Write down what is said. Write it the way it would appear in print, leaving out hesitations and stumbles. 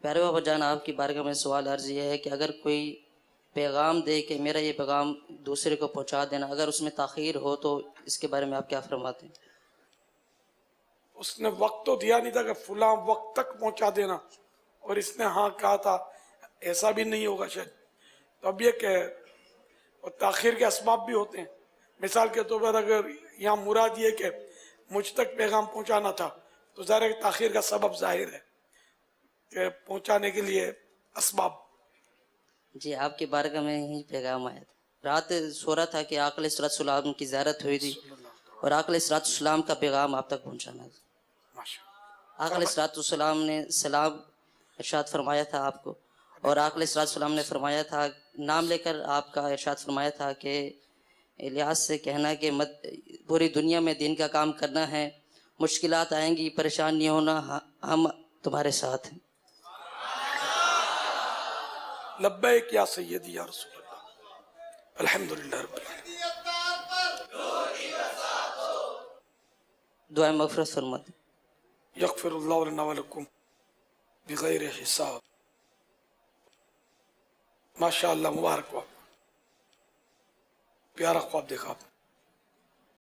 پیارے بابا جان، آپ کی بارگاہ میں سوال عرض یہ ہے کہ اگر کوئی پیغام دے کہ میرا یہ پیغام دوسرے کو پہنچا دینا، اگر اس میں تاخیر ہو تو اس کے بارے میں آپ کیا فرماتے ہیں؟ اس نے وقت تو دیا نہیں تھا کہ فلاں وقت تک پہنچا دینا، اور اس نے ہاں کہا تھا، ایسا بھی نہیں ہوگا شاید. تو اب یہ کہ اور تاخیر کے اسباب بھی ہوتے ہیں. مثال کے طور پر اگر یہاں مراد یہ کہ مجھ تک پیغام پہنچانا تھا تو ظاہر ہے کہ تاخیر کا سبب ظاہر ہے کہ پہنچانے کے لیے اسباب. جی، آپ کی بارگاہ میں ہی پیغام آیا تھا. رات سو رہا تھا کہ آقا علیہ السلام کی زیارت ہوئی تھی اور آقا علیہ السلام کا پیغام آپ تک پہنچانا تھا. آقا علیہ السلام نے سلام ارشاد فرمایا تھا آپ کو، اور آقا علیہ السلام نے فرمایا تھا، نام لے کر آپ کا ارشاد فرمایا تھا کہ الیاس سے کہنا کہ پوری دنیا میں دین کا کام کرنا ہے، مشکلات آئیں گی، پریشان نہیں ہونا، ہم تمہارے ساتھ ہیں. لبیک یا سیدی یا رسول اللہ. الحمدللہ رب العالمین. دعائیں مغفرت فرماتے. یغفر اللہ لنا ولکم بغیر حساب. ماشاءاللہ، مبارک ہو، پیارا خواب دیکھا آپ نے.